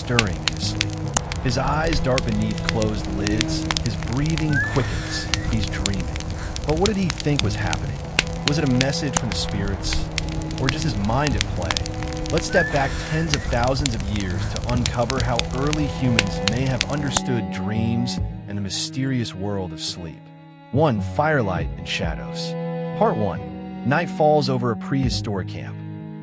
stirring in his sleep. His eyes dart beneath closed lids, his breathing quickens. He's dreaming. But what did he think was happening? Was it a message from the spirits, or just his mind at play? Let's step back tens of thousands of years to uncover how early humans may have understood dreams and the mysterious world of sleep. 1. Firelight and shadows. Part 1. Night falls over a prehistoric camp.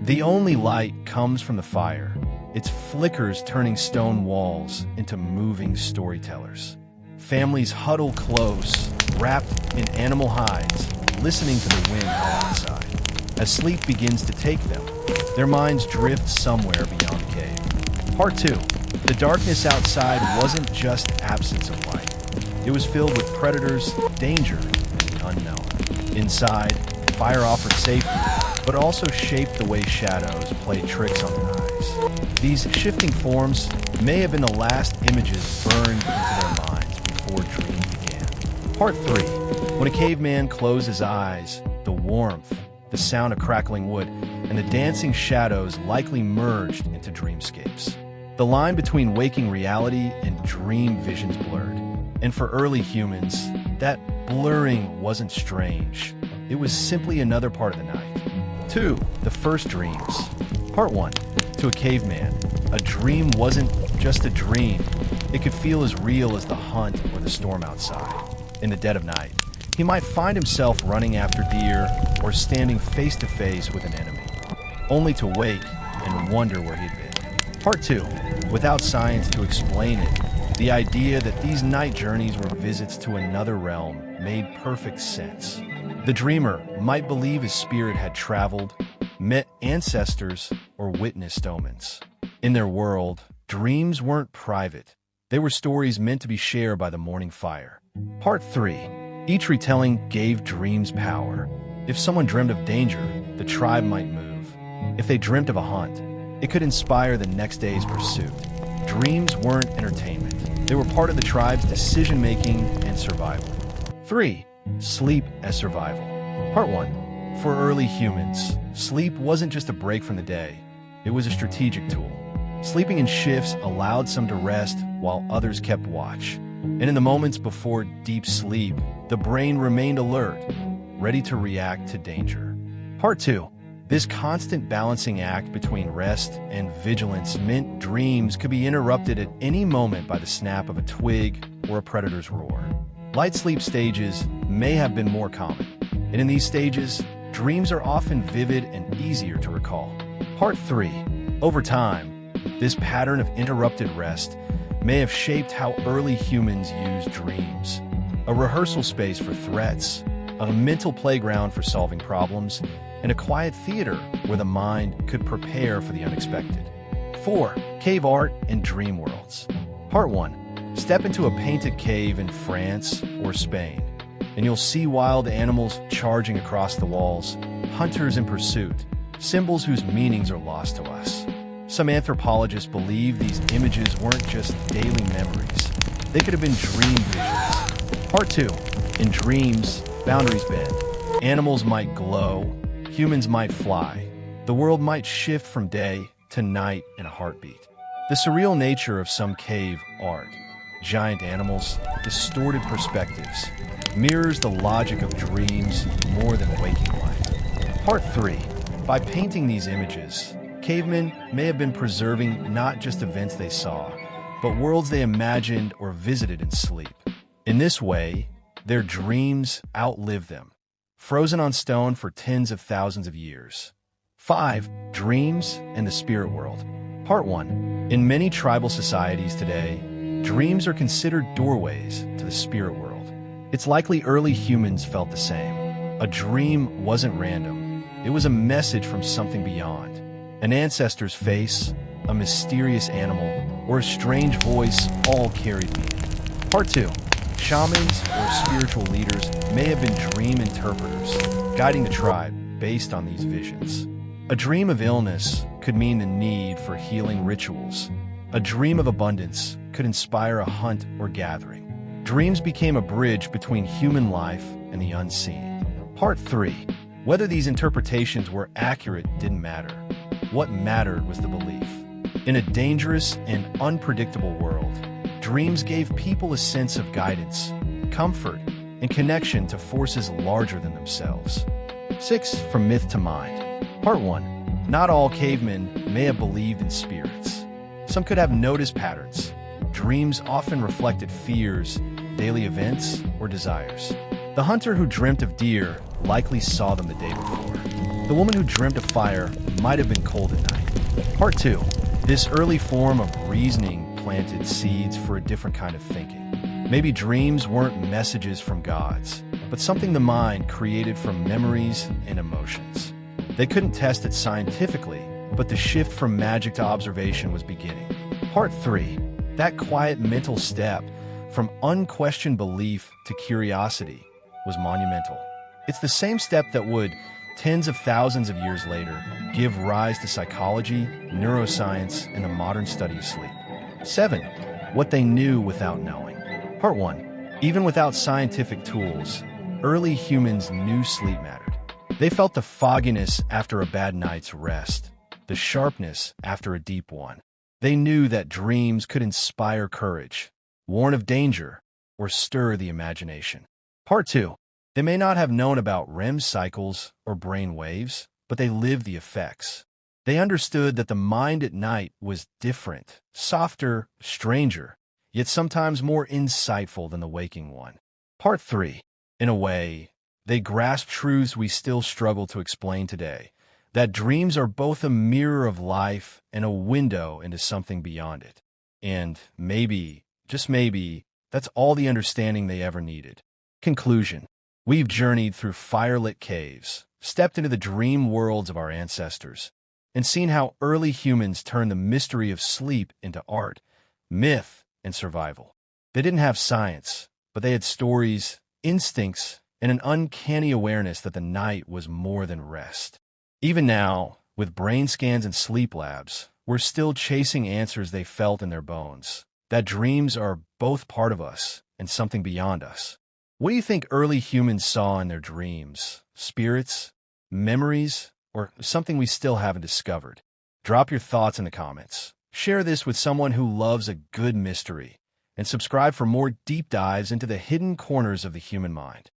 The only light comes from the fire, its flickers turning stone walls into moving storytellers. Families huddle close, wrapped in animal hides, listening to the wind howl outside. As sleep begins to take them, their minds drift somewhere beyond the cave. Part 2. The darkness outside wasn't just absence of light. It was filled with predators, danger, and the unknown. Inside, fire offered safety, but also shaped the way shadows played tricks on their eyes. These shifting forms may have been the last images burned into their minds before dreams began. Part 3. When a caveman closed his eyes, the warmth, the sound of crackling wood, and the dancing shadows likely merged into dreamscapes. The line between waking reality and dream visions blurred. And for early humans, that blurring wasn't strange. It was simply another part of the night. 2. The first dreams. Part 1. To a caveman, a dream wasn't just a dream. It could feel as real as the hunt or the storm outside. In the dead of night, he might find himself running after deer or standing face to face with an enemy, only to wake and wonder where he'd been. Part 2. Without science to explain it, the idea that these night journeys were visits to another realm made perfect sense. The dreamer might believe his spirit had traveled, met ancestors, or witnessed omens. In their world, dreams weren't private. They were stories meant to be shared by the morning fire. Part 3. Each retelling gave dreams power. If someone dreamed of danger, the tribe might move. If they dreamt of a hunt, it could inspire the next day's pursuit. Dreams weren't entertainment. They were part of the tribe's decision-making and survival. 3. Sleep as survival. Part 1. For early humans, sleep wasn't just a break from the day. It was a strategic tool. Sleeping in shifts allowed some to rest while others kept watch. And in the moments before deep sleep, the brain remained alert, ready to react to danger. Part 2. This constant balancing act between rest and vigilance meant dreams could be interrupted at any moment by the snap of a twig or a predator's roar. Light sleep stages may have been more common, and in these stages, dreams are often vivid and easier to recall. Part 3. Over time, this pattern of interrupted rest may have shaped how early humans used dreams. A rehearsal space for threats, a mental playground for solving problems, and a quiet theater where the mind could prepare for the unexpected. 4. Cave art and dream worlds. Part 1. Step into a painted cave in France or Spain, and you'll see wild animals charging across the walls, hunters in pursuit, symbols whose meanings are lost to us. Some anthropologists believe these images weren't just daily memories. They could have been dream visions. Part 2. In dreams, boundaries bend. Animals might glow, humans might fly. The world might shift from day to night in a heartbeat. The surreal nature of some cave art, giant animals, distorted perspectives, mirrors the logic of dreams more than waking life. Part 3. By painting these images, cavemen may have been preserving not just events they saw, but worlds they imagined or visited in sleep. In this way, their dreams outlived them, frozen on stone for tens of thousands of years. 5. Dreams and the spirit world. Part 1. In many tribal societies today, dreams are considered doorways to the spirit world. It's likely early humans felt the same. A dream wasn't random. It was a message from something beyond. An ancestor's face, a mysterious animal, or a strange voice all carried meaning. Part 2. Shamans or spiritual leaders may have been dream interpreters, guiding the tribe based on these visions. A dream of illness could mean the need for healing rituals. A dream of abundance could inspire a hunt or gathering. Dreams became a bridge between human life and the unseen. Part 3. Whether these interpretations were accurate didn't matter. What mattered was the belief. In a dangerous and unpredictable world, dreams gave people a sense of guidance, comfort, and connection to forces larger than themselves. 6. From Myth to Mind. Part 1. Not all cavemen may have believed in spirits. Some could have noticed patterns. Dreams often reflected fears, daily events, or desires. The hunter who dreamt of deer likely saw them the day before. The woman who dreamt of fire might have been cold at night. Part 2. This early form of reasoning planted seeds for a different kind of thinking. Maybe dreams weren't messages from gods, but something the mind created from memories and emotions. They couldn't test it scientifically, but the shift from magic to observation was beginning. Part 3. That quiet mental step from unquestioned belief to curiosity was monumental. It's the same step that would, tens of thousands of years later, give rise to psychology, neuroscience, and the modern study of sleep. 7. What they knew without knowing. Part 1. Even without scientific tools, early humans knew sleep mattered. They felt the fogginess after a bad night's rest, the sharpness after a deep one. They knew that dreams could inspire courage, warn of danger, or stir the imagination. Part 2. They may not have known about REM cycles or brain waves, but they lived the effects. They understood that the mind at night was different, softer, stranger, yet sometimes more insightful than the waking one. Part 3. In a way, they grasped truths we still struggle to explain today, that dreams are both a mirror of life and a window into something beyond it. And maybe, just maybe, that's all the understanding they ever needed. Conclusion. We've journeyed through firelit caves, stepped into the dream worlds of our ancestors, and seen how early humans turned the mystery of sleep into art, myth, and survival. They didn't have science, but they had stories, instincts, and an uncanny awareness that the night was more than rest. Even now, with brain scans and sleep labs, we're still chasing answers they felt in their bones, that dreams are both part of us and something beyond us. What do you think early humans saw in their dreams? Spirits, memories, or something we still haven't discovered? Drop your thoughts in the comments. Share this with someone who loves a good mystery, and subscribe for more deep dives into the hidden corners of the human mind.